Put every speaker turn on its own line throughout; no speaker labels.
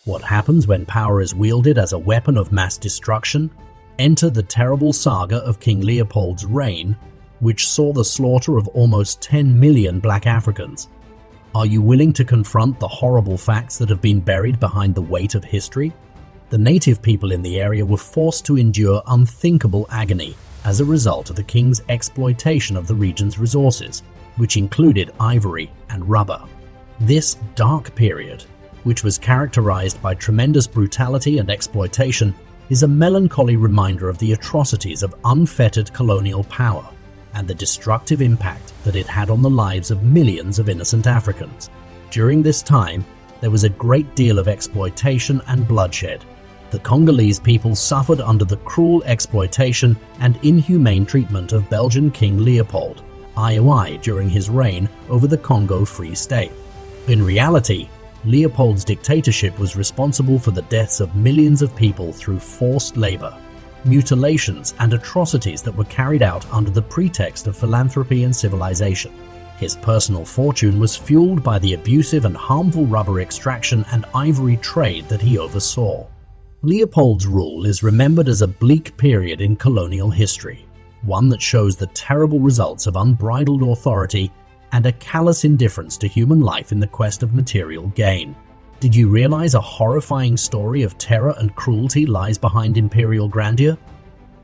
What happens when power is wielded as a weapon of mass destruction? Enter the terrible saga of King Leopold's reign, which saw the slaughter of almost 10 million Black Africans. Are you willing to confront the horrible facts that have been buried behind the weight of history? The native people in the area were forced to endure unthinkable agony as a result of the king's exploitation of the region's resources, which included ivory and rubber. This dark period, which was characterized by tremendous brutality and exploitation, is a melancholy reminder of the atrocities of unfettered colonial power and the destructive impact that it had on the lives of millions of innocent Africans. During this time, there was a great deal of exploitation and bloodshed. The Congolese people suffered under the cruel exploitation and inhumane treatment of Belgian King Leopold II during his reign over the Congo Free State. In reality, Leopold's dictatorship was responsible for the deaths of millions of people through forced labor, mutilations, and atrocities that were carried out under the pretext of philanthropy and civilization. His personal fortune was fueled by the abusive and harmful rubber extraction and ivory trade that he oversaw. Leopold's rule is remembered as a bleak period in colonial history, one that shows the terrible results of unbridled authority and a callous indifference to human life in the quest of material gain. Did you realize a horrifying story of terror and cruelty lies behind imperial grandeur?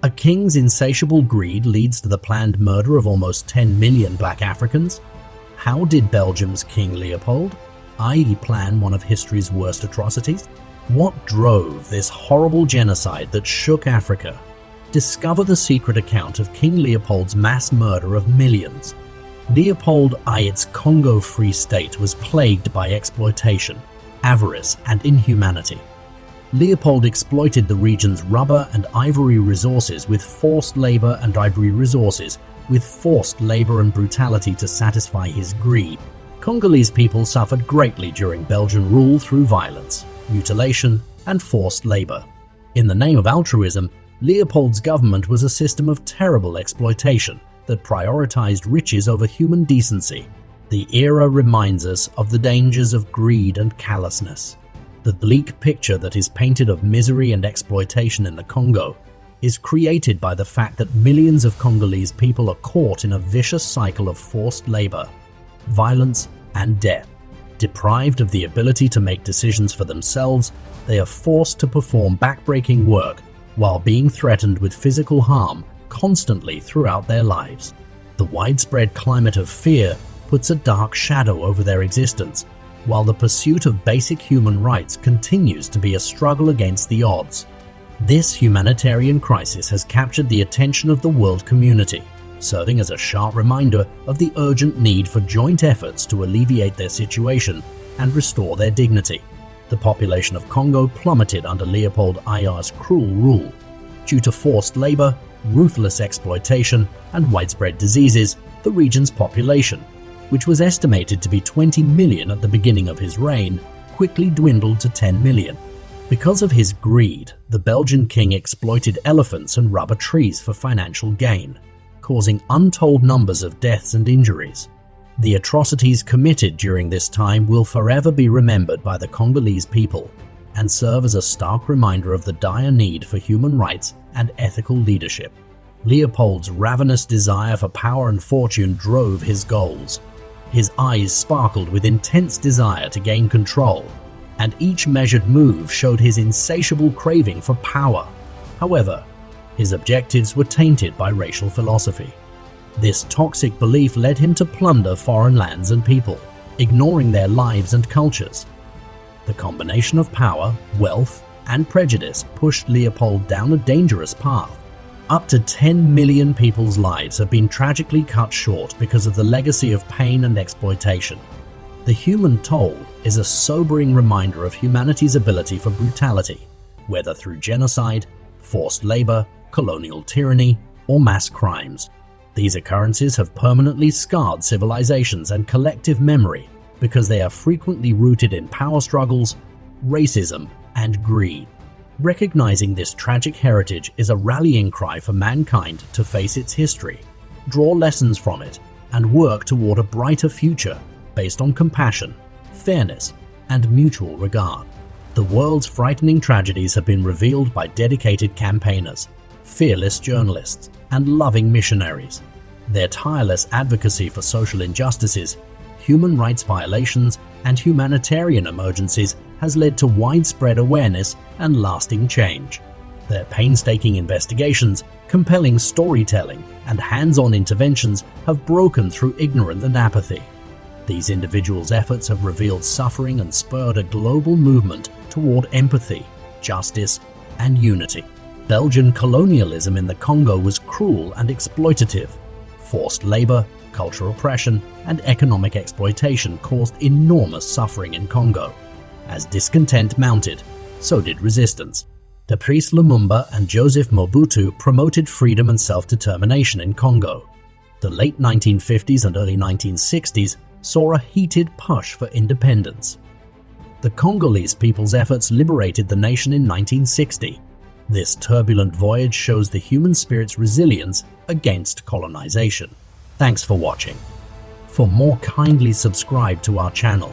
A king's insatiable greed leads to the planned murder of almost 10 million Black Africans. How did Belgium's King Leopold II plan one of history's worst atrocities? What drove this horrible genocide that shook Africa? Discover the secret account of King Leopold's mass murder of millions. Leopold II's Congo Free State was plagued by exploitation, avarice, and inhumanity. Leopold exploited the region's rubber and ivory resources with forced labor and brutality to satisfy his greed. Congolese people suffered greatly during Belgian rule through violence, mutilation, and forced labor. In the name of altruism, Leopold's government was a system of terrible exploitation that prioritized riches over human decency. The era reminds us of the dangers of greed and callousness. The bleak picture that is painted of misery and exploitation in the Congo is created by the fact that millions of Congolese people are caught in a vicious cycle of forced labor, violence, and death. Deprived of the ability to make decisions for themselves, they are forced to perform backbreaking work while being threatened with physical harm constantly throughout their lives. The widespread climate of fear puts a dark shadow over their existence, while the pursuit of basic human rights continues to be a struggle against the odds. This humanitarian crisis has captured the attention of the world community, serving as a sharp reminder of the urgent need for joint efforts to alleviate their situation and restore their dignity. The population of Congo plummeted under Leopold II's cruel rule. Due to forced labor, ruthless exploitation, and widespread diseases, the region's population, which was estimated to be 20 million at the beginning of his reign, quickly dwindled to 10 million. Because of his greed, the Belgian king exploited elephants and rubber trees for financial gain, causing untold numbers of deaths and injuries. The atrocities committed during this time will forever be remembered by the Congolese people and serve as a stark reminder of the dire need for human rights and ethical leadership. Leopold's ravenous desire for power and fortune drove his goals. His eyes sparkled with intense desire to gain control, and each measured move showed his insatiable craving for power. However, his objectives were tainted by racial philosophy. This toxic belief led him to plunder foreign lands and people, ignoring their lives and cultures. The combination of power, wealth, and prejudice pushed Leopold down a dangerous path. Up to 10 million people's lives have been tragically cut short because of the legacy of pain and exploitation. The human toll is a sobering reminder of humanity's ability for brutality, whether through genocide, forced labor, colonial tyranny, or mass crimes. These occurrences have permanently scarred civilizations and collective memory because they are frequently rooted in power struggles, racism, and greed. Recognizing this tragic heritage is a rallying cry for mankind to face its history, draw lessons from it, and work toward a brighter future based on compassion, fairness, and mutual regard. The world's frightening tragedies have been revealed by dedicated campaigners, fearless journalists, and loving missionaries. Their tireless advocacy for social injustices, human rights violations, and humanitarian emergencies has led to widespread awareness and lasting change. Their painstaking investigations, compelling storytelling, and hands-on interventions have broken through ignorance and apathy. These individuals' efforts have revealed suffering and spurred a global movement toward empathy, justice, and unity. Belgian colonialism in the Congo was cruel and exploitative. Forced labor, cultural oppression, and economic exploitation caused enormous suffering in Congo. As discontent mounted, so did resistance. Patrice Lumumba and Joseph Mobutu promoted freedom and self-determination in Congo. The late 1950s and early 1960s saw a heated push for independence. The Congolese people's efforts liberated the nation in 1960. This turbulent voyage shows the human spirit's resilience against colonization. Thanks for watching. For more, kindly subscribe to our channel.